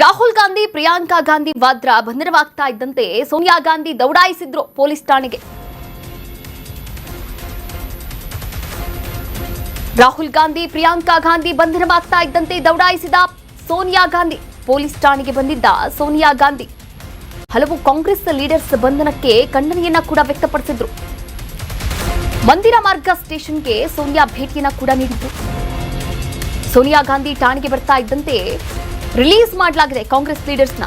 ರಾಹುಲ್ ಗಾಂಧಿ ಪ್ರಿಯಾಂಕಾ ಗಾಂಧಿ ವಾದ್ರಾ ಬಂಧನವಾಗ್ತಾ ಇದ್ದಂತೆ ಸೋನಿಯಾ ಗಾಂಧಿ ದೌಡಾಯಿಸಿದ್ರು ಪೊಲೀಸ್ ಠಾಣೆಗೆ. ರಾಹುಲ್ ಗಾಂಧಿ ಪ್ರಿಯಾಂಕಾ ಗಾಂಧಿ ಬಂಧನವಾಗ್ತಾ ಇದ್ದಂತೆ ದೌಡಾಯಿಸಿದ ಸೋನಿಯಾ ಗಾಂಧಿ. ಪೊಲೀಸ್ ಠಾಣೆಗೆ ಬಂದಿದ್ದ ಸೋನಿಯಾ ಗಾಂಧಿ ಹಲವು ಕಾಂಗ್ರೆಸ್ ಲೀಡರ್ಸ್ ಬಂಧನಕ್ಕೆ ಖಂಡನೆಯನ್ನ ಕೂಡ ವ್ಯಕ್ತಪಡಿಸಿದ್ರು. ಮಂದಿರ ಮಾರ್ಗ ಸ್ಟೇಷನ್ಗೆ ಸೋನಿಯಾ ಭೇಟಿಯನ್ನ ಕೂಡ ನೀಡಿದ್ರು. ಸೋನಿಯಾ ಗಾಂಧಿ ಠಾಣೆಗೆ ಬರ್ತಾ ಇದ್ದಂತೆ ರಿಲೀಸ್ ಮಾಡಲಾಗಿದೆ ಕಾಂಗ್ರೆಸ್ ಲೀಡರ್ಸ್ನ.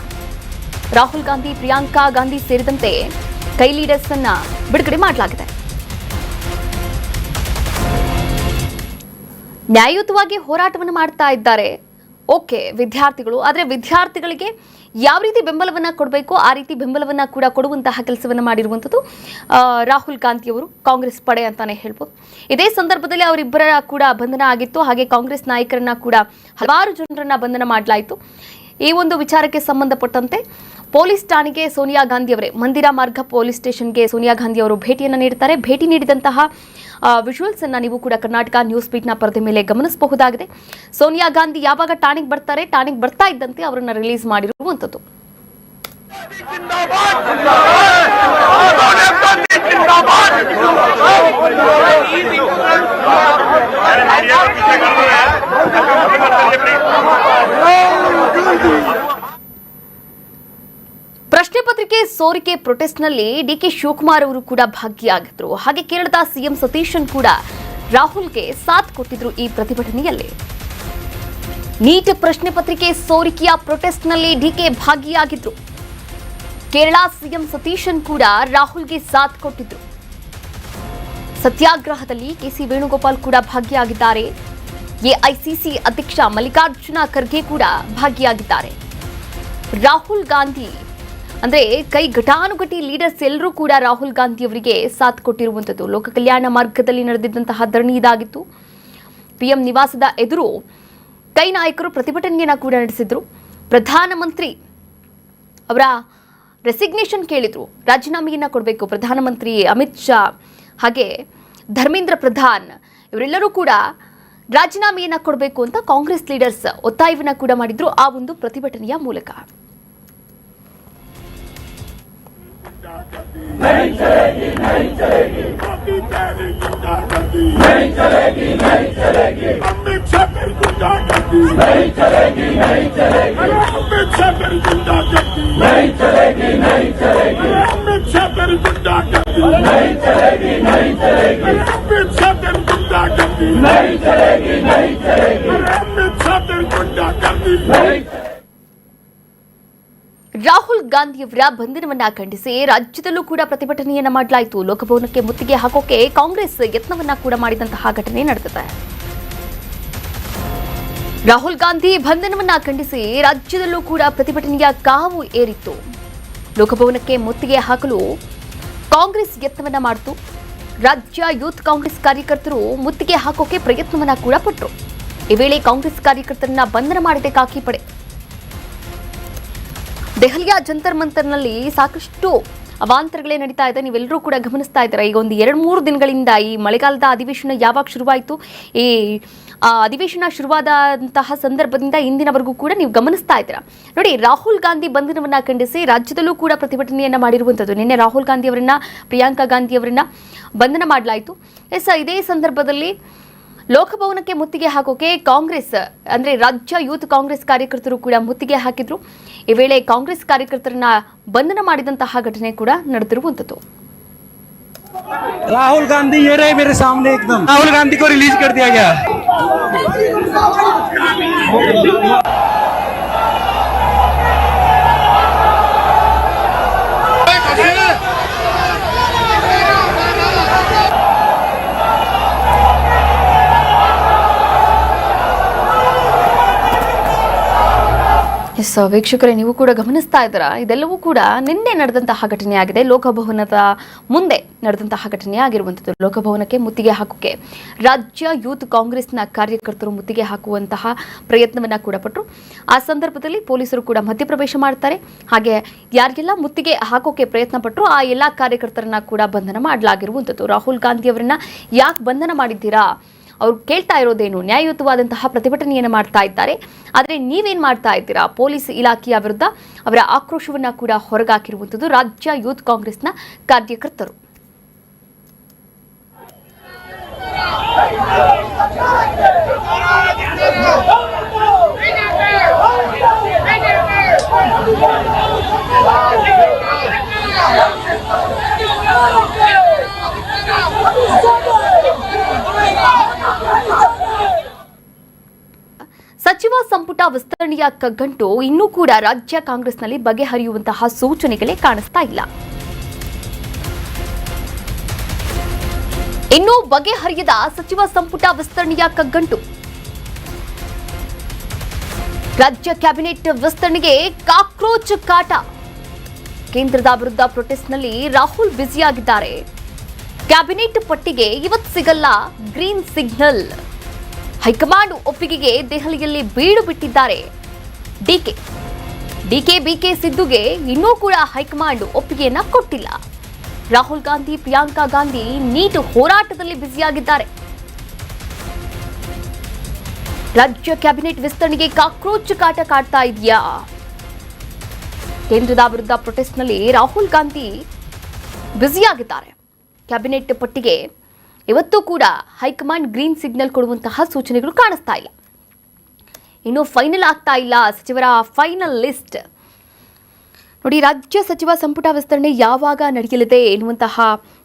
ರಾಹುಲ್ ಗಾಂಧಿ ಪ್ರಿಯಾಂಕಾ ಗಾಂಧಿ ಸೇರಿದಂತೆ ಕೈ ಲೀಡರ್ಸ್ ಅನ್ನ ಬಿಡುಗಡೆ ಮಾಡಲಾಗಿದೆ. ನ್ಯಾಯಯುತವಾಗಿ ಹೋರಾಟವನ್ನು ಮಾಡ್ತಾ ಇದ್ದಾರೆ ಓಕೆ ವಿದ್ಯಾರ್ಥಿಗಳು, ಆದರೆ ವಿದ್ಯಾರ್ಥಿಗಳಿಗೆ ಯಾವ ರೀತಿ ಬೆಂಬಲವನ್ನ ಕೊಡಬೇಕು ಆ ರೀತಿ ಬೆಂಬಲವನ್ನ ಕೂಡ ಕೊಡುವಂತಹ ಕೆಲಸವನ್ನ ಮಾಡಿರುವಂಥದ್ದು ರಾಹುಲ್ ಗಾಂಧಿಯವರು, ಕಾಂಗ್ರೆಸ್ ಪಡೆ ಅಂತಾನೆ ಹೇಳ್ಬೋದು. ಇದೇ ಸಂದರ್ಭದಲ್ಲಿ ಅವರಿಬ್ಬರ ಕೂಡ ಬಂಧನ ಆಗಿತ್ತು. ಹಾಗೆ ಕಾಂಗ್ರೆಸ್ ನಾಯಕರನ್ನ ಕೂಡ ಹಲವಾರು ಜನರನ್ನ ಬಂಧನ ಮಾಡಲಾಯಿತು. ಈ ಒಂದು ವಿಚಾರಕ್ಕೆ ಸಂಬಂಧಪಟ್ಟಂತೆ ಪೊಲೀಸ್ ಠಾಣೆಗೆ ಸೋನಿಯಾ ಗಾಂಧಿ ಅವರೇ, ಮಂದಿರ ಮಾರ್ಗ ಪೊಲೀಸ್ ಸ್ಟೇಷನ್ಗೆ ಸೋನಿಯಾ ಗಾಂಧಿ ಅವರು ಭೇಟಿಯನ್ನು ನೀಡುತ್ತಾರೆ. ಭೇಟಿ ನೀಡಿದಂತಹ ವಿಜುವಲ್ಸ್ ಅನ್ನ ನೀವು ಕೂಡ ಕರ್ನಾಟಕ ನ್ಯೂಸ್ ಬೀಟ್ನ ಪರದೆ ಮೇಲೆ ಗಮನಿಸಬಹುದಾಗಿದೆ. ಸೋನಿಯಾ ಗಾಂಧಿ ಯಾವಾಗ ಠಾಣೆಗೆ ಬರ್ತಾರೆ, ಠಾಣೆಗೆ ಬರ್ತಾ ಇದ್ದಂತೆ ಅವರನ್ನ ರಿಲೀಸ್ ಮಾಡಿರುವಂಥದ್ದು. ಪ್ರಶ್ನೆ ಪತ್ರಿಕೆ ಸೋರಿಕೆ ಪ್ರೊಟೆಸ್ಟ್ನಲ್ಲಿ ಡಿಕೆ ಶಿವಕುಮಾರ್ ಅವರು ಕೂಡ ಭಾಗಿಯಾಗಿದ್ರು. ಹಾಗೆ ಕೇರಳದ ಸಿಎಂ ಸತೀಶನ್ ಕೂಡ ರಾಹುಲ್ಗೆ ಸಾಥ್ ಕೊಟ್ಟಿದ್ರು ಈ ಪ್ರತಿಭಟನೆಯಲ್ಲಿ. ನೀಟ್ ಪ್ರಶ್ನೆ ಪತ್ರಿಕೆ ಸೋರಿಕೆಯ ಪ್ರೊಟೆಸ್ಟ್ನಲ್ಲಿ ಡಿಕೆ ಭಾಗಿಯಾಗಿದ್ರು. ಕೇರಳ ಸಿಎಂ ಸತೀಶನ್ ಕೂಡ ರಾಹುಲ್ಗೆ ಸಾಥ್ ಕೊಟ್ಟಿದ್ರು. ಸತ್ಯಾಗ್ರಹದಲ್ಲಿ ಕೆಸಿ ವೇಣುಗೋಪಾಲ್ ಕೂಡ ಭಾಗಿಯಾಗಿದ್ದಾರೆ. ಎಐಸಿಸಿ ಅಧ್ಯಕ್ಷ ಮಲ್ಲಿಕಾರ್ಜುನ ಖರ್ಗೆ ಕೂಡ ಭಾಗಿಯಾಗಿದ್ದಾರೆ. ರಾಹುಲ್ ಗಾಂಧಿ ಅಂದ್ರೆ ಕೈ ಘಟಾನುಘಟಿ ಲೀಡರ್ಸ್ ಎಲ್ಲರೂ ಕೂಡ ರಾಹುಲ್ ಗಾಂಧಿ ಅವರಿಗೆ ಸಾಥ್ ಕೊಟ್ಟಿರುವಂಥದ್ದು. ಲೋಕ ಕಲ್ಯಾಣ ಮಾರ್ಗದಲ್ಲಿ ನಡೆದಿದ್ದಂತಹ ಧರಣಿ ಇದಾಗಿತ್ತು. ಪಿಎಂ ನಿವಾಸದ ಎದುರು ಕೈ ನಾಯಕರು ಪ್ರತಿಭಟನೆಯನ್ನ ಕೂಡ ನಡೆಸಿದ್ರು. ಪ್ರಧಾನಮಂತ್ರಿ ಅವರ ರೆಸಿಗ್ನೇಷನ್ ಕೇಳಿದ್ರು, ರಾಜೀನಾಮೆಯನ್ನ ಕೊಡಬೇಕು. ಪ್ರಧಾನಮಂತ್ರಿ ಅಮಿತ್ ಶಾ ಹಾಗೆ ಧರ್ಮೇಂದ್ರ ಪ್ರಧಾನ್ ಇವರೆಲ್ಲರೂ ಕೂಡ ರಾಜೀನಾಮೆಯನ್ನ ಕೊಡಬೇಕು ಅಂತ ಕಾಂಗ್ರೆಸ್ ಲೀಡರ್ಸ್ ಒತ್ತಾಯವನ್ನ ಕೂಡ ಮಾಡಿದ್ರು ಆ ಒಂದು ಪ್ರತಿಭಟನೆಯ ಮೂಲಕ. नहीं चलेगी नहीं चलेगी मोदी तेरी गुंडागर्दी नहीं चलेगी नहीं चलेगी अमित शाह तेरी गुंडागर्दी नहीं चलेगी नहीं चलेगी अमित शाह तेरी गुंडागर्दी नहीं चलेगी नहीं चलेगी अमित शाह तेरी गुंडागर्दी नहीं चलेगी नहीं चलेगी अमित शाह तेरी गुंडागर्दी नहीं चलेगी नहीं चलेगी अमित शाह तेरी गुंडागर्दी नहीं. ರಾಹುಲ್ ಗಾಂಧಿಯವರ ಬಂಧನವನ್ನ ಖಂಡಿಸಿ ರಾಜ್ಯದಲ್ಲೂ ಕೂಡ ಪ್ರತಿಭಟನೆಯನ್ನ ಮಾಡಲಾಯಿತು. ಲೋಕಭವನಕ್ಕೆ ಮುತ್ತಿಗೆ ಹಾಕೋಕೆ ಕಾಂಗ್ರೆಸ್ ಯತ್ನವನ್ನ ಕೂಡ ಮಾಡಿದಂತಹ ಘಟನೆ ನಡೆದಿದೆ. ರಾಹುಲ್ ಗಾಂಧಿ ಬಂಧನವನ್ನ ಖಂಡಿಸಿ ರಾಜ್ಯದಲ್ಲೂ ಕೂಡ ಪ್ರತಿಭಟನೆಯ ಕಾವು ಏರಿತ್ತು. ಲೋಕಭವನಕ್ಕೆ ಮುತ್ತಿಗೆ ಹಾಕಲು ಕಾಂಗ್ರೆಸ್ ಯತ್ನವನ್ನ ಮಾಡಿತು. ರಾಜ್ಯ ಯೂತ್ ಕಾಂಗ್ರೆಸ್ ಕಾರ್ಯಕರ್ತರು ಮುತ್ತಿಗೆ ಹಾಕೋಕೆ ಪ್ರಯತ್ನವನ್ನ ಕೂಡ ಪಟ್ಟರು. ಈ ವೇಳೆ ಕಾಂಗ್ರೆಸ್ ಕಾರ್ಯಕರ್ತರನ್ನ ಬಂಧನ ಮಾಡಿದೆ ಖಾಕಿ ಪಡೆ. ದೆಹಲಿಯ ಜಂತರ್ ಮಂತರ್ನಲ್ಲಿ ಸಾಕಷ್ಟು ಅವಾಂತರಗಳೇ ನಡೀತಾ ಇದೆ. ನೀವೆಲ್ಲರೂ ಕೂಡ ಗಮನಿಸ್ತಾ ಇದ್ದೀರಾ. ಈಗ ಒಂದು 2-3 ದಿನಗಳಿಂದ ಈ ಮಳೆಗಾಲದ ಅಧಿವೇಶನ ಯಾವಾಗ ಶುರುವಾಯಿತು, ಈ ಅಧಿವೇಶನ ಶುರುವಾದಂತಹ ಸಂದರ್ಭದಿಂದ ಇಂದಿನವರೆಗೂ ಕೂಡ ನೀವು ಗಮನಿಸ್ತಾ ಇದ್ದೀರಾ. ನೋಡಿ, ರಾಹುಲ್ ಗಾಂಧಿ ಬಂಧನವನ್ನ ಖಂಡಿಸಿ ರಾಜ್ಯದಲ್ಲೂ ಕೂಡ ಪ್ರತಿಭಟನೆಯನ್ನ ಮಾಡಿರುವಂಥದ್ದು. ನಿನ್ನೆ ರಾಹುಲ್ ಗಾಂಧಿ ಅವರನ್ನ, ಪ್ರಿಯಾಂಕಾ ಗಾಂಧಿ ಅವರನ್ನ ಬಂಧನ ಮಾಡಲಾಯಿತು. ಇದೇ ಸಂದರ್ಭದಲ್ಲಿ ಲೋಕಭವನಕ್ಕೆ ಮುತ್ತಿಗೆ ಹಾಕೋಕೆ ಕಾಂಗ್ರೆಸ್ ಅಂದ್ರೆ ರಾಜ್ಯ ಯೂತ್ ಕಾಂಗ್ರೆಸ್ ಕಾರ್ಯಕರ್ತರು ಕೂಡ ಮುತ್ತಿಗೆ ಹಾಕಿದ್ರು. ಈ ವೇಳೆ ಕಾಂಗ್ರೆಸ್ ಕಾರ್ಯಕರ್ತರನ್ನ ಬಂಧನ ಮಾಡಿದಂತಹ ಘಟನೆ ಕೂಡ ನಡೆದಿರುವಂಥದ್ದು. राहुल गांधी ये रहे मेरे सामने एकदम. राहुल गांधी को रिलीज कर दिया गया. ವೀಕ್ಷಕರೇ, ನೀವು ಕೂಡ ಗಮನಿಸ್ತಾ ಇದ್ದೀರಾ, ಇದೆಲ್ಲವೂ ಕೂಡ ನಿನ್ನೆ ನಡೆದಂತಹ ಘಟನೆಯಾಗಿದೆ. ಲೋಕಭವನದ ಮುಂದೆ ನಡೆದಂತಹ ಘಟನೆ ಆಗಿರುವಂಥದ್ದು. ಲೋಕಭವನಕ್ಕೆ ಮುತ್ತಿಗೆ ಹಾಕೋಕೆ ರಾಜ್ಯ ಯೂತ್ ಕಾಂಗ್ರೆಸ್ನ ಕಾರ್ಯಕರ್ತರು ಮುತ್ತಿಗೆ ಹಾಕುವಂತಹ ಪ್ರಯತ್ನವನ್ನ ಕೂಡ ಪಟ್ಟರು. ಆ ಸಂದರ್ಭದಲ್ಲಿ ಪೊಲೀಸರು ಕೂಡ ಮಧ್ಯಪ್ರವೇಶ ಮಾಡ್ತಾರೆ. ಹಾಗೆ ಯಾರಿಗೆಲ್ಲ ಮುತ್ತಿಗೆ ಹಾಕೋಕೆ ಪ್ರಯತ್ನ ಪಟ್ಟರು ಆ ಎಲ್ಲ ಕಾರ್ಯಕರ್ತರನ್ನ ಕೂಡ ಬಂಧನ ಮಾಡಲಾಗಿರುವಂಥದ್ದು. ರಾಹುಲ್ ಗಾಂಧಿ ಅವರನ್ನ ಯಾಕೆ ಬಂಧನ ಮಾಡಿದ್ದೀರಾ ಅವ್ರು ಕೇಳ್ತಾ ಇರೋದೇನು, ನ್ಯಾಯಯುತವಾದಂತಹ ಪ್ರತಿಭಟನೆಯನ್ನು ಮಾಡ್ತಾ ಇದ್ದಾರೆ. ಆದರೆ ನೀವೇನ್ ಮಾಡ್ತಾ ಇದ್ದೀರಾ? ಪೊಲೀಸ್ ಇಲಾಖೆಯ ವಿರುದ್ಧ ಅವರ ಆಕ್ರೋಶವನ್ನ ಕೂಡ ಹೊರಗಾಕಿರುವಂಥದ್ದು ರಾಜ್ಯ ಯೂತ್ ಕಾಂಗ್ರೆಸ್ನ ಕಾರ್ಯಕರ್ತರು. ಸಚಿವ ಸಂಪುಟ ವಿಸ್ತರಣೆಯ ಕಗ್ಗಂಟು ಇನ್ನೂ ಕೂಡ ರಾಜ್ಯ ಕಾಂಗ್ರೆಸ್ನಲ್ಲಿ ಬಗೆಹರಿಯುವಂತಹ ಸೂಚನೆಗಳೇ ಕಾಣಿಸ್ತಾ ಇಲ್ಲ. ಇನ್ನೂ ಬಗೆಹರಿಯದ ಸಚಿವ ಸಂಪುಟ ವಿಸ್ತರಣೆಯ ಕಗ್ಗಂಟು. ರಾಜ್ಯ ಕ್ಯಾಬಿನೆಟ್ ವಿಸ್ತರಣೆಗೆ ಕಾಕ್ರೋಚ್ ಕಾಟ. ಕೇಂದ್ರದ ವಿರುದ್ಧ ಪ್ರೊಟೆಸ್ಟ್ನಲ್ಲಿ ರಾಹುಲ್ ಬ್ಯುಸಿಯಾಗಿದ್ದಾರೆ. ಕ್ಯಾಬಿನೆಟ್ ಪಟ್ಟಿಗೆ ಇವತ್ತು ಸಿಗಲ್ಲ ಗ್ರೀನ್ ಸಿಗ್ನಲ್. ಹೈಕಮಾಂಡ್ ಒಪ್ಪಿಗೆಗೆ ದೆಹಲಿಯಲ್ಲಿ ಬೀಡು ಬಿಟ್ಟಿದ್ದಾರೆ ಡಿಕೆ ಬಿಕೆ ಸಿದ್ದುಗೆ ಇನ್ನೂ ಕೂಡ ಹೈಕಮಾಂಡ್ ಒಪ್ಪಿಗೆಯನ್ನ ಕೊಟ್ಟಿಲ್ಲ. ರಾಹುಲ್ ಗಾಂಧಿ, ಪ್ರಿಯಾಂಕಾ ಗಾಂಧಿ ನೀಟ್ ಹೋರಾಟದಲ್ಲಿ ಬ್ಯುಸಿಯಾಗಿದ್ದಾರೆ. ರಾಜ್ಯ ಕ್ಯಾಬಿನೆಟ್ ವಿಸ್ತರಣೆಗೆ ಕಾಕ್ರೋಚ್ ಕಾಟ ಕಾಡ್ತಾ ಇದೆಯಾ? ಕೇಂದ್ರದ ವಿರುದ್ಧ ಪ್ರೊಟೆಸ್ಟ್ನಲ್ಲಿ ರಾಹುಲ್ ಗಾಂಧಿ ಬ್ಯುಸಿಯಾಗಿದ್ದಾರೆ. ಕ್ಯಾಬಿನೆಟ್ ಪಟ್ಟಿಗೆ ಇವತ್ತು ಕೂಡ ಹೈಕಮಾಂಡ್ ಗ್ರೀನ್ ಸಿಗ್ನಲ್ ಕೊಡುವಂತಹ ಸೂಚನೆಗಳು ಕಾಣಿಸ್ತಾ ಇಲ್ಲ. ಇನ್ನು ಫೈನಲ್ ಆಗ್ತಾ ಇಲ್ಲ ಸಚಿವರ ಫೈನಲ್ ಲಿಸ್ಟ್. ನೋಡಿ, ರಾಜ್ಯ ಸಚಿವ ಸಂಪುಟ ವಿಸ್ತರಣೆ ಯಾವಾಗ ನಡೆಯಲಿದೆ ಎನ್ನುವಂತಹ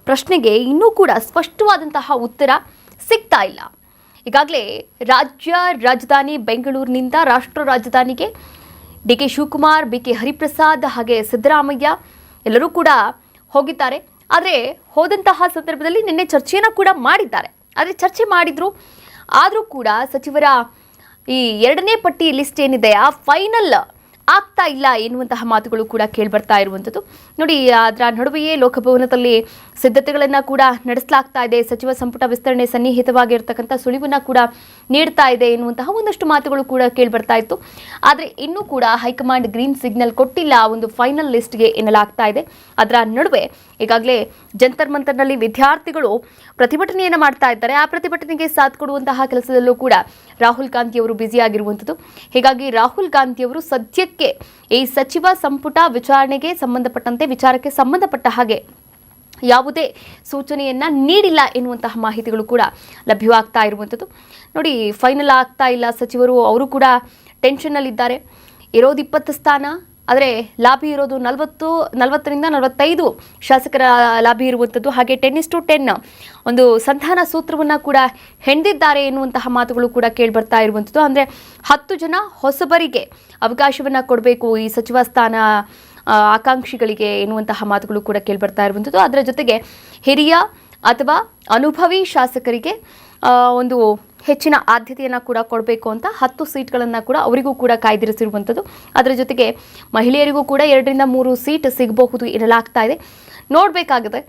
ಪ್ರಶ್ನೆಗೆ ಇನ್ನೂ ಕೂಡ ಸ್ಪಷ್ಟವಾದಂತಹ ಉತ್ತರ ಸಿಗ್ತಾ ಇಲ್ಲ. ಈಗಾಗಲೇ ರಾಜ್ಯ ರಾಜಧಾನಿ ಬೆಂಗಳೂರಿನಿಂದ ರಾಷ್ಟ್ರ ರಾಜಧಾನಿಗೆ ಡಿಕೆ ಶಿವಕುಮಾರ್, ಬಿಕೆ ಹರಿಪ್ರಸಾದ್ ಹಾಗೆ ಸಿದ್ದರಾಮಯ್ಯ ಎಲ್ಲರೂ ಕೂಡ ಹೋಗಿದ್ದಾರೆ. ಆದರೆ ಹೋದಂತಹ ಸಂದರ್ಭದಲ್ಲಿ ನಿನ್ನೆ ಚರ್ಚೆಯನ್ನು ಕೂಡ ಮಾಡಿದ್ದಾರೆ. ಆದರೆ ಚರ್ಚೆ ಮಾಡಿದ್ರು, ಆದರೂ ಕೂಡ ಸಚಿವರ ಈ ಎರಡನೇ ಪಟ್ಟಿ ಲಿಸ್ಟ್ ಏನಿದೆ ಆ ಫೈನಲ್ ಆಗ್ತಾ ಇಲ್ಲ ಎನ್ನುವಂತಹ ಮಾತುಗಳು ಕೂಡ ಕೇಳಿಬರ್ತಾ ಇರುವಂಥದ್ದು. ನೋಡಿ, ಅದರ ನಡುವೆಯೇ ಲೋಕಭವನದಲ್ಲಿ ಸಿದ್ಧತೆಗಳನ್ನು ಕೂಡ ನಡೆಸಲಾಗ್ತಾ ಇದೆ. ಸಚಿವ ಸಂಪುಟ ವಿಸ್ತರಣೆ ಸನ್ನಿಹಿತವಾಗಿರ್ತಕ್ಕಂಥ ಸುಳಿವನ್ನ ಕೂಡ ನೀಡ್ತಾ ಇದೆ ಎನ್ನುವಂತಹ ಒಂದಷ್ಟು ಮಾತುಗಳು ಕೂಡ ಕೇಳಿಬರ್ತಾ ಇತ್ತು. ಆದರೆ ಇನ್ನೂ ಕೂಡ ಹೈಕಮಾಂಡ್ ಗ್ರೀನ್ ಸಿಗ್ನಲ್ ಕೊಟ್ಟಿಲ್ಲ ಒಂದು ಫೈನಲ್ ಲಿಸ್ಟ್ಗೆ ಎನ್ನಲಾಗ್ತಾ ಇದೆ. ಅದರ ನಡುವೆ ಈಗಾಗಲೇ ಜಂತರ್ ಮಂತರ್ನಲ್ಲಿ ವಿದ್ಯಾರ್ಥಿಗಳು ಪ್ರತಿಭಟನೆಯನ್ನು ಮಾಡ್ತಾ ಇದ್ದಾರೆ. ಆ ಪ್ರತಿಭಟನೆಗೆ ಸಾಥ್ ಕೊಡುವಂತಹ ಕೆಲಸದಲ್ಲೂ ಕೂಡ ರಾಹುಲ್ ಗಾಂಧಿ ಅವರು ಬ್ಯುಸಿ ಆಗಿರುವಂಥದ್ದು. ಹೀಗಾಗಿ ರಾಹುಲ್ ಗಾಂಧಿ ಅವರು ಸದ್ಯಕ್ಕೆ ಈ ಸಚಿವ ಸಂಪುಟ ವಿಚಾರಕ್ಕೆ ಸಂಬಂಧಪಟ್ಟ ಹಾಗೆ ಯಾವುದೇ ಸೂಚನೆಯನ್ನ ನೀಡಿಲ್ಲ ಎನ್ನುವಂತಹ ಮಾಹಿತಿಗಳು ಕೂಡ ಲಭ್ಯವಾಗ್ತಾ ಇರುವಂಥದ್ದು. ನೋಡಿ, ಫೈನಲ್ ಆಗ್ತಾ ಇಲ್ಲ ಸಚಿವರು, ಅವರು ಕೂಡ ಟೆನ್ಷನ್ನಲ್ಲಿದ್ದಾರೆ. ಇರೋದು 20 ಸ್ಥಾನ, ಆದರೆ ಲಾಬಿ ಇರೋದು 40ರಿಂದ 45 ಶಾಸಕರ ಲಾಬಿ ಇರುವಂಥದ್ದು. ಹಾಗೆ 10:10 ಒಂದು ಸಂಧಾನ ಸೂತ್ರವನ್ನು ಕೂಡ ಹೆಣೆದಿದ್ದಾರೆ ಎನ್ನುವಂತಹ ಮಾತುಗಳು ಕೂಡ ಕೇಳಿಬರ್ತಾ ಇರುವಂಥದ್ದು. ಅಂದರೆ 10 ಜನ ಹೊಸಬರಿಗೆ ಅವಕಾಶವನ್ನು ಕೊಡಬೇಕು ಈ ಸಚಿವ ಸ್ಥಾನ ಆಕಾಂಕ್ಷಿಗಳಿಗೆ ಎನ್ನುವಂತಹ ಮಾತುಗಳು ಕೂಡ ಕೇಳಿಬರ್ತಾ ಇರುವಂಥದ್ದು. ಅದರ ಜೊತೆಗೆ ಹಿರಿಯ ಅಥವಾ ಅನುಭವಿ ಶಾಸಕರಿಗೆ ಒಂದು ಹೆಚ್ಚಿನ ಆದ್ಯತೆಯನ್ನು ಕೂಡ ಕೊಡಬೇಕು ಅಂತ 10 ಸೀಟ್ಗಳನ್ನು ಕೂಡ ಅವರಿಗೂ ಕೂಡ ಕಾಯ್ದಿರಿಸಿರುವಂಥದ್ದು. ಅದರ ಜೊತೆಗೆ ಮಹಿಳೆಯರಿಗೂ ಕೂಡ 2ರಿಂದ 3 ಸೀಟ್ ಸಿಗಬಹುದು ಎನ್ನಲಾಗ್ತಾ ಇದೆ. ನೋಡಬೇಕಾಗಿದೆ.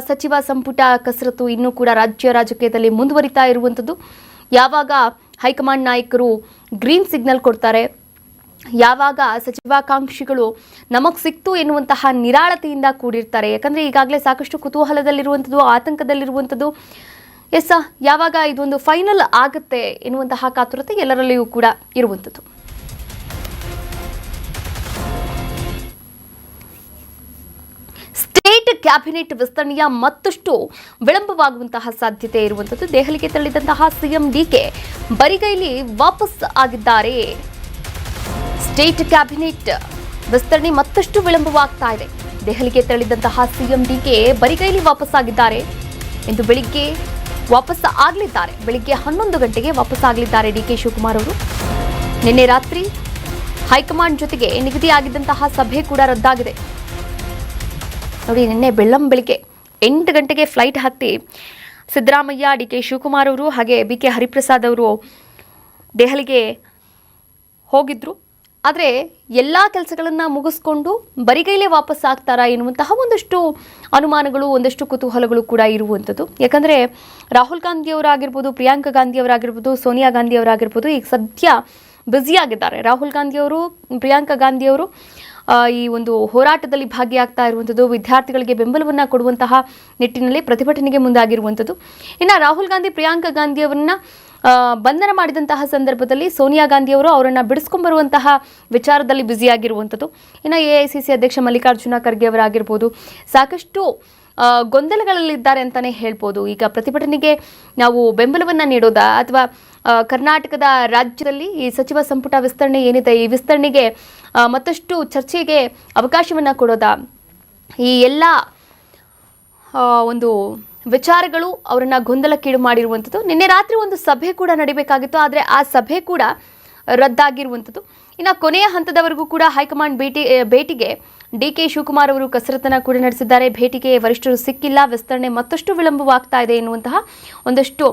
ಸಚಿವ ಸಂಪುಟ ಕಸರತ್ತು ಇನ್ನೂ ಕೂಡ ರಾಜ್ಯ ರಾಜಕೀಯದಲ್ಲಿ ಮುಂದುವರಿತಾ ಇರುವಂಥದ್ದು. ಯಾವಾಗ ಹೈಕಮಾಂಡ್ ನಾಯಕರು ಗ್ರೀನ್ ಸಿಗ್ನಲ್ ಕೊಡ್ತಾರೆ, ಯಾವಾಗ ಸಚಿವಾಕಾಂಕ್ಷಿಗಳು ನಮಗೆ ಸಿಕ್ತು ಎನ್ನುವಂತಹ ನಿರಾಳತೆಯಿಂದ ಕೂಡಿರ್ತಾರೆ. ಯಾಕಂದರೆ ಈಗಾಗಲೇ ಸಾಕಷ್ಟು ಕುತೂಹಲದಲ್ಲಿರುವಂಥದ್ದು, ಆತಂಕದಲ್ಲಿರುವಂಥದ್ದು. ಯಾವಾಗ ಇದೊಂದು ಫೈನಲ್ ಆಗುತ್ತೆ ಎನ್ನುವಂತಹ ಕಾತುರತೆ ಎಲ್ಲರಲ್ಲಿಯೂ ಕೂಡ ಇರುವಂಥದ್ದು. ಸ್ಟೇಟ್ ಕ್ಯಾಬಿನೆಟ್ ವಿಸ್ತರಣೆಯ ಮತ್ತಷ್ಟು ವಿಳಂಬವಾಗುವಂತಹ ಸಾಧ್ಯತೆ ಇರುವಂಥದ್ದು. ದೆಹಲಿಗೆ ತೆರಳಿದಂತಹ ಸಿಎಂ ಡಿಕೆ ಬರಿಗೈಲಿ ವಾಪಸ್ ಆಗಿದ್ದಾರೆ. ಸ್ಟೇಟ್ ಕ್ಯಾಬಿನೆಟ್ ವಿಸ್ತರಣೆ ಮತ್ತಷ್ಟು ವಿಳಂಬವಾಗ್ತಾ ಇದೆ. ದೆಹಲಿಗೆ ತೆರಳಿದಂತಹ ಸಿಎಂ ಡಿಕೆ ಬರಿಗೈಲಿ ವಾಪಸ್ ಆಗಿದ್ದಾರೆ. ಇಂದು ಬೆಳಿಗ್ಗೆ ವಾಪಸ್ ಆಗಲಿದ್ದಾರೆ. ಬೆಳಿಗ್ಗೆ 11 ಗಂಟೆಗೆ ವಾಪಸ್ ಆಗಲಿದ್ದಾರೆ ಡಿಕೆ ಶಿವಕುಮಾರ್ ಅವರು. ನಿನ್ನೆ ರಾತ್ರಿ ಹೈಕಮಾಂಡ್ ಜೊತೆಗೆ ನಿಗದಿಯಾಗಿದ್ದಂತಹ ಸಭೆ ಕೂಡ ರದ್ದಾಗಿದೆ. ನೋಡಿ, ನಿನ್ನೆ ಬೆಳಗ್ಗೆ 8 ಗಂಟೆಗೆ ಫ್ಲೈಟ್ ಹತ್ತಿ ಸಿದ್ದರಾಮಯ್ಯ, ಡಿಕೆ ಶಿವಕುಮಾರ್ ಅವರು ಹಾಗೆ ಬಿಕೆ ಹರಿಪ್ರಸಾದ್ ಅವರು ದೆಹಲಿಗೆ ಹೋಗಿದ್ರು. ಆದರೆ ಎಲ್ಲ ಕೆಲಸಗಳನ್ನು ಮುಗಿಸ್ಕೊಂಡು ಬರಿಗೈಲೇ ವಾಪಸ್ ಆಗ್ತಾರಾ ಎನ್ನುವಂತಹ ಒಂದಷ್ಟು ಅನುಮಾನಗಳು, ಒಂದಷ್ಟು ಕುತೂಹಲಗಳು ಕೂಡ ಇರುವಂಥದ್ದು. ಯಾಕಂದರೆ ರಾಹುಲ್ ಗಾಂಧಿಯವರಾಗಿರ್ಬೋದು, ಪ್ರಿಯಾಂಕಾ ಗಾಂಧಿಯವರಾಗಿರ್ಬೋದು, ಸೋನಿಯಾ ಗಾಂಧಿಯವರಾಗಿರ್ಬೋದು ಈಗ ಸದ್ಯ ಬ್ಯುಸಿಯಾಗಿದ್ದಾರೆ. ರಾಹುಲ್ ಗಾಂಧಿಯವರು, ಪ್ರಿಯಾಂಕಾ ಗಾಂಧಿಯವರು ಈ ಒಂದು ಹೋರಾಟದಲ್ಲಿ ಭಾಗಿಯಾಗ್ತಾ ಇರುವಂಥದ್ದು, ವಿದ್ಯಾರ್ಥಿಗಳಿಗೆ ಬೆಂಬಲವನ್ನು ಕೊಡುವಂತಹ ನಿಟ್ಟಿನಲ್ಲಿ ಪ್ರತಿಭಟನೆಗೆ ಮುಂದಾಗಿರುವಂಥದ್ದು. ಇನ್ನು ರಾಹುಲ್ ಗಾಂಧಿ ಪ್ರಿಯಾಂಕಾ ಗಾಂಧಿಯವರನ್ನ ಬಂಧನ ಮಾಡಿದಂತಹ ಸಂದರ್ಭದಲ್ಲಿ ಸೋನಿಯಾ ಗಾಂಧಿಯವರು ಅವರನ್ನು ಬಿಡಿಸ್ಕೊಂಡ್ಬರುವಂತಹ ವಿಚಾರದಲ್ಲಿ ಬ್ಯುಸಿಯಾಗಿರುವಂಥದ್ದು. ಇನ್ನು AICC ಅಧ್ಯಕ್ಷ ಮಲ್ಲಿಕಾರ್ಜುನ ಖರ್ಗೆ ಅವರಾಗಿರ್ಬೋದು ಸಾಕಷ್ಟು ಗೊಂದಲಗಳಲ್ಲಿದ್ದಾರೆ ಅಂತಲೇ ಹೇಳ್ಬೋದು. ಈಗ ಪ್ರತಿಭಟನೆಗೆ ನಾವು ಬೆಂಬಲವನ್ನು ನೀಡೋದಾ ಅಥವಾ ಕರ್ನಾಟಕದ ರಾಜ್ಯದಲ್ಲಿ ಈ ಸಚಿವ ಸಂಪುಟ ವಿಸ್ತರಣೆ ಏನಿದೆ ಈ ವಿಸ್ತರಣೆಗೆ ಮತ್ತಷ್ಟು ಚರ್ಚೆಗೆ ಅವಕಾಶವನ್ನು ಕೊಡೋದಾ, ಈ ಎಲ್ಲ ಒಂದು ವಿಚಾರಗಳು ಅವರನ್ನು ಗೊಂದಲಕ್ಕೀಡು ಮಾಡಿರುವಂಥದ್ದು. ನಿನ್ನೆ ರಾತ್ರಿ ಒಂದು ಸಭೆ ಕೂಡ ನಡೀಬೇಕಾಗಿತ್ತು, ಆದರೆ ಆ ಸಭೆ ಕೂಡ ರದ್ದಾಗಿರುವಂಥದ್ದು. ಇನ್ನು ಕೊನೆಯ ಹಂತದವರೆಗೂ ಕೂಡ ಹೈಕಮಾಂಡ್ ಭೇಟಿಗೆ DK ಶಿವಕುಮಾರ್ ಅವರು ಕಸರತ್ತನ್ನು ಕೂಡ ನಡೆಸಿದ್ದಾರೆ. ಭೇಟಿಗೆ ವರಿಷ್ಠರು ಸಿಕ್ಕಿಲ್ಲ, ವಿಸ್ತರಣೆ ಮತ್ತಷ್ಟು ವಿಳಂಬವಾಗ್ತಾ ಇದೆ ಎನ್ನುವಂತಹ ಒಂದಷ್ಟು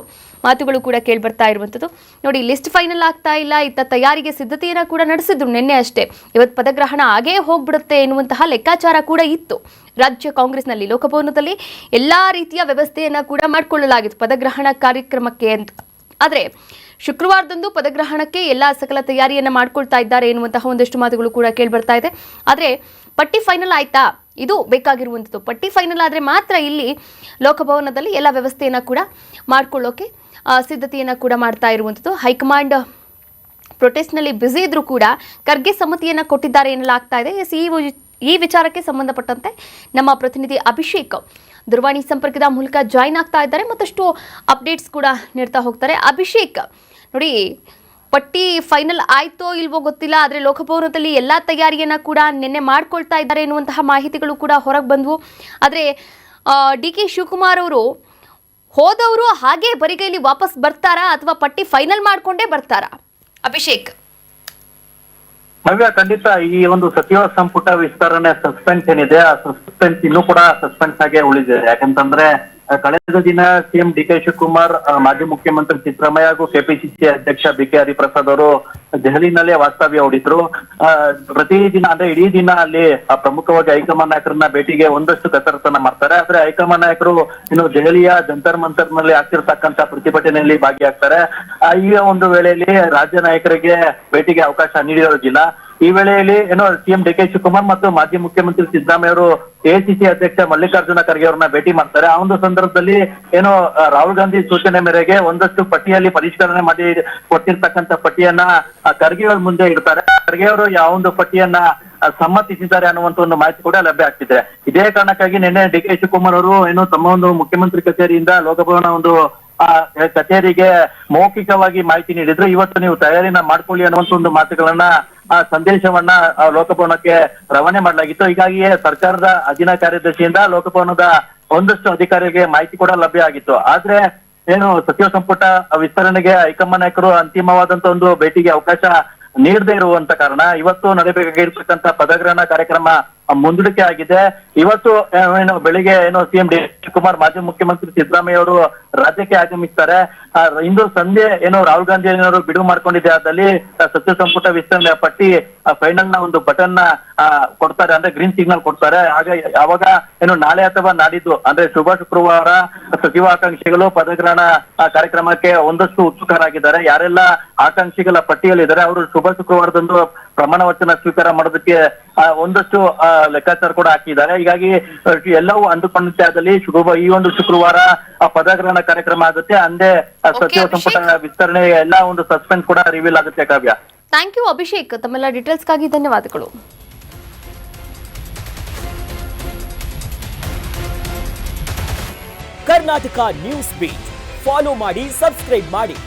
ಮಾತುಗಳು ಕೂಡ ಕೇಳಿಬರ್ತಾ ಇರುವಂಥದ್ದು. ನೋಡಿ, ಲಿಸ್ಟ್ ಫೈನಲ್ ಆಗ್ತಾ ಇಲ್ಲ, ಇತ್ತ ತಯಾರಿಗೆ ಸಿದ್ಧತೆಯನ್ನು ಕೂಡ ನಡೆಸಿದ್ರು ನಿನ್ನೆ ಅಷ್ಟೇ. ಇವತ್ತು ಪದಗ್ರಹಣ ಆಗೇ ಹೋಗ್ಬಿಡುತ್ತೆ ಎನ್ನುವಂತಹ ಲೆಕ್ಕಾಚಾರ ಕೂಡ ಇತ್ತು ರಾಜ್ಯ ಕಾಂಗ್ರೆಸ್ನಲ್ಲಿ. ಲೋಕಭವನದಲ್ಲಿ ಎಲ್ಲ ರೀತಿಯ ವ್ಯವಸ್ಥೆಯನ್ನು ಕೂಡ ಮಾಡಿಕೊಳ್ಳಲಾಗಿತ್ತು ಪದಗ್ರಹಣ ಕಾರ್ಯಕ್ರಮಕ್ಕೆ ಅಂತ. ಆದರೆ ಶುಕ್ರವಾರದಂದು ಪದಗ್ರಹಣಕ್ಕೆ ಎಲ್ಲ ಸಕಲ ತಯಾರಿಯನ್ನು ಮಾಡ್ಕೊಳ್ತಾ ಇದ್ದಾರೆ ಎನ್ನುವಂತಹ ಒಂದಷ್ಟು ಮಾತುಗಳು ಕೂಡ ಕೇಳಿಬರ್ತಾ ಇದೆ. ಆದರೆ ಪಟ್ಟಿ ಫೈನಲ್ ಆಯ್ತಾ, ಇದು ಬೇಕಾಗಿರುವಂಥದ್ದು. ಪಟ್ಟಿ ಫೈನಲ್ ಆದರೆ ಮಾತ್ರ ಇಲ್ಲಿ ಲೋಕಭವನದಲ್ಲಿ ಎಲ್ಲ ವ್ಯವಸ್ಥೆಯನ್ನು ಕೂಡ ಮಾಡಿಕೊಳ್ಳೋಕೆ ಸಿದ್ಧತೆಯನ್ನು ಕೂಡ ಮಾಡ್ತಾ ಇರುವಂಥದ್ದು. ಹೈಕಮಾಂಡ್ ಪ್ರೊಟೆಸ್ಟ್ನಲ್ಲಿ ಬ್ಯುಸಿ ಇದ್ರೂ ಕೂಡ ಖರ್ಗೆ ಸಮ್ಮತಿಯನ್ನು ಕೊಟ್ಟಿದ್ದಾರೆ ಎನ್ನಲಾಗ್ತಾ ಇದೆ. ಈ ವಿಚಾರಕ್ಕೆ ಸಂಬಂಧಪಟ್ಟಂತೆ ನಮ್ಮ ಪ್ರತಿನಿಧಿ ಅಭಿಷೇಕ್ ದೂರವಾಣಿ ಸಂಪರ್ಕದ ಮೂಲಕ ಜಾಯಿನ್ ಆಗ್ತಾ ಇದ್ದಾರೆ, ಮತ್ತಷ್ಟು ಅಪ್ಡೇಟ್ಸ್ ಕೂಡ ನೀಡ್ತಾ ಹೋಗ್ತಾರೆ. ಅಭಿಷೇಕ್, ನೋಡಿ, ಪಟ್ಟಿ ಫೈನಲ್ ಆಯ್ತೋ ಇಲ್ವೋ ಗೊತ್ತಿಲ್ಲ, ಆದರೆ ಲೋಕಭವನದಲ್ಲಿ ಎಲ್ಲ ತಯಾರಿಯನ್ನು ಕೂಡ ನಿನ್ನೆ ಮಾಡ್ಕೊಳ್ತಾ ಇದ್ದಾರೆ ಎನ್ನುವಂತಹ ಮಾಹಿತಿಗಳು ಕೂಡ ಹೊರಗೆ ಬಂದವು. ಆದರೆ DK ಶಿವಕುಮಾರ್ ಅವರು ಹೋದವರು ಹಾಗೆ ಬರಿಗೈಲಿ ವಾಪಸ್ ಬರ್ತಾರಾ ಅಥವಾ ಪಟ್ಟಿ ಫೈನಲ್ ಮಾಡ್ಕೊಂಡೇ ಬರ್ತಾರಾ? ಅಭಿಷೇಕ್. ನವ್ಯ, ಖಂಡಿತ ಈ ಒಂದು ಸಚಿವ ಸಂಪುಟ ವಿಸ್ತರಣೆ ಸಸ್ಪೆನ್ಸ್ ಏನಿದೆ ಆ ಸಸ್ಪೆನ್ಸ್ ಇನ್ನೂ ಕೂಡ ಸಸ್ಪೆನ್ಸ್ ಆಗಿ ಉಳಿದಿದೆ. ಯಾಕಂತಂದ್ರೆ ಕಳೆದ ದಿನ CM DK ಶಿವಕುಮಾರ್, ಮಾಜಿ ಮುಖ್ಯಮಂತ್ರಿ ಸಿದ್ದರಾಮಯ್ಯ ಹಾಗೂ KPCC ಅಧ್ಯಕ್ಷ BK ಹರಿಪ್ರಸಾದ್ ಅವರು ದೆಹಲಿನಲ್ಲೇ ವಾಸ್ತವ್ಯ ಹೂಡಿದ್ರು. ಪ್ರತಿದಿನ ಅಂದ್ರೆ ಇಡೀ ದಿನ ಅಲ್ಲಿ ಪ್ರಮುಖವಾಗಿ ಹೈಕಮಾಂಡ್ ನಾಯಕರನ್ನ ಭೇಟಿಗೆ ಒಂದಷ್ಟು ಕಸರತ್ತನ್ನ ಮಾಡ್ತಾರೆ. ಆದ್ರೆ ಹೈಕಮಾಂಡ್ ನಾಯಕರು ಇನ್ನು ದೆಹಲಿಯ ಜಂತರ್ ಮಂತರ್ ನಲ್ಲಿ ಆಗ್ತಿರ್ತಕ್ಕಂತ ಪ್ರತಿಭಟನೆಯಲ್ಲಿ ಭಾಗಿಯಾಗ್ತಾರೆ. ಈ ಒಂದು ವೇಳೆಯಲ್ಲಿ ರಾಜ್ಯ ನಾಯಕರಿಗೆ ಭೇಟಿಗೆ ಅವಕಾಶ ನೀಡಿರೋದಿಲ್ಲ. ಈ ವೇಳೆಯಲ್ಲಿ ಏನೋ CM DK ಶಿವಕುಮಾರ್ ಮತ್ತು ಮಾಜಿ ಮುಖ್ಯಮಂತ್ರಿ ಸಿದ್ದರಾಮಯ್ಯ ಅವರು AICC ಅಧ್ಯಕ್ಷ ಮಲ್ಲಿಕಾರ್ಜುನ ಖರ್ಗೆ ಅವರನ್ನ ಭೇಟಿ ಮಾಡ್ತಾರೆ. ಆ ಒಂದು ಸಂದರ್ಭದಲ್ಲಿ ಏನೋ ರಾಹುಲ್ ಗಾಂಧಿ ಸೂಚನೆ ಮೇರೆಗೆ ಒಂದಷ್ಟು ಪಟ್ಟಿಯಲ್ಲಿ ಪರಿಷ್ಕರಣೆ ಮಾಡಿ ಕೊಟ್ಟಿರ್ತಕ್ಕಂಥ ಪಟ್ಟಿಯನ್ನ ಖರ್ಗೆ ಅವ್ರ ಮುಂದೆ ಇಡ್ತಾರೆ. ಖರ್ಗೆ ಅವರು ಯಾವ ಒಂದು ಪಟ್ಟಿಯನ್ನ ಸಮ್ಮತಿಸಿದ್ದಾರೆ ಅನ್ನುವಂತ ಒಂದು ಮಾಹಿತಿ ಕೂಡ ಲಭ್ಯ ಆಗ್ತಿದೆ. ಇದೇ ಕಾರಣಕ್ಕಾಗಿ ನಿನ್ನೆ DK ಶಿವಕುಮಾರ್ ಅವರು ಏನು ತಮ್ಮ ಒಂದು ಮುಖ್ಯಮಂತ್ರಿ ಕಚೇರಿಯಿಂದ ಲೋಕಭವನ ಒಂದು ಕಚೇರಿಗೆ ಮೌಖಿಕವಾಗಿ ಮಾಹಿತಿ ನೀಡಿದ್ರು. ಇವತ್ತು ನೀವು ತಯಾರಿನ ಮಾಡ್ಕೊಳ್ಳಿ ಅನ್ನುವಂತ ಒಂದು ಮಾತುಗಳನ್ನ ಸಂದೇಶವನ್ನ ಲೋಕಭವನಕ್ಕೆ ರವಾನೆ ಮಾಡಲಾಗಿತ್ತು. ಹೀಗಾಗಿಯೇ ಸರ್ಕಾರದ ಅಧೀನ ಕಾರ್ಯದರ್ಶಿಯಿಂದ ಲೋಕಭವನದ ಒಂದಷ್ಟು ಅಧಿಕಾರಿಗೆ ಮಾಹಿತಿ ಕೂಡ ಲಭ್ಯ ಆಗಿತ್ತು. ಆದ್ರೆ ಏನು ಸಚಿವ ಸಂಪುಟ ವಿಸ್ತರಣೆಗೆ ಹೈಕಮಾಂಡ್ ನಾಯಕರು ಅಂತಿಮವಾದಂತ ಒಂದು ಭೇಟಿಗೆ ಅವಕಾಶ ನೀಡದೇ ಇರುವಂತ ಕಾರಣ ಇವತ್ತು ನಡೆಯಬೇಕಾಗಿರ್ತಕ್ಕಂಥ ಪದಗ್ರಹಣ ಕಾರ್ಯಕ್ರಮ ಮುಂದೂಡಿಕೆ ಆಗಿದೆ. ಇವತ್ತು ಏನು ಬೆಳಿಗ್ಗೆ ಏನು CM DK ಶಿವಕುಮಾರ್, ಮಾಜಿ ಮುಖ್ಯಮಂತ್ರಿ ಸಿದ್ದರಾಮಯ್ಯ ಅವರು ರಾಜ್ಯಕ್ಕೆ ಆಗಮಿಸ್ತಾರೆ. ಇಂದು ಸಂಜೆ ಏನು ರಾಹುಲ್ ಗಾಂಧಿ ಅವರು ಬಿಡುವು ಮಾಡ್ಕೊಂಡಿದ್ದೆ ಆದಲ್ಲಿ ಸಚಿವ ಸಂಪುಟ ವಿಸ್ತರಣೆ ಪಟ್ಟಿ ಫೈನಲ್ ನ ಒಂದು ಬಟನ್ ನ ಕೊಡ್ತಾರೆ, ಅಂದ್ರೆ ಗ್ರೀನ್ ಸಿಗ್ನಲ್ ಕೊಡ್ತಾರೆ. ಹಾಗೆ ಯಾವಾಗ ಏನು ನಾಳೆ ಅಥವಾ ನಾಡಿದ್ದು ಅಂದ್ರೆ ಶುಕ್ರವಾರ ಸಚಿವ ಆಕಾಂಕ್ಷಿಗಳು ಪದಗ್ರಹಣ ಕಾರ್ಯಕ್ರಮಕ್ಕೆ ಒಂದಷ್ಟು ಉತ್ಸುಕರಾಗಿದ್ದಾರೆ. ಯಾರೆಲ್ಲ ಆಕಾಂಕ್ಷಿಗಳ ಪಟ್ಟಿಯಲ್ಲಿದ್ದಾರೆ ಅವರು ಶುಕ್ರವಾರದಂದು ಪ್ರಮಾಣ ವಚನ ಸ್ವೀಕಾರ ಮಾಡೋದಕ್ಕೆ ಒಂದಷ್ಟು ಲೆಕ್ಕಾಚಾರ ಕೂಡ ಹಾಕಿದ್ದಾರೆ. ಹೀಗಾಗಿ ಎಲ್ಲವೂ ಅಂದುಕೊಂಡಂತೆ ಆದಲ್ಲಿ ಈ ಒಂದು ಶುಕ್ರವಾರ ಪದಗ್ರಹಣ ಕಾರ್ಯಕ್ರಮ ಆಗುತ್ತೆ. ಅಂದೇ ಸಚಿವ ಸಂಪುಟ ವಿಸ್ತರಣೆ ಎಲ್ಲ ಒಂದು ಸಸ್ಪೆನ್ಸ್ ಕೂಡ ರಿವೀಲ್ ಆಗುತ್ತೆ. ಕಾವ್ಯ, ಥ್ಯಾಂಕ್ ಯು ಅಭಿಷೇಕ್, ತಮ್ಮೆಲ್ಲ ಡೀಟೇಲ್ಸ್ಗಾಗಿ ಧನ್ಯವಾದಗಳು. ಕರ್ನಾಟಕ ನ್ಯೂಸ್ ಬೀಟ್ ಫಾಲೋ ಮಾಡಿ, ಸಬ್ಸ್ಕ್ರೈಬ್ ಮಾಡಿ.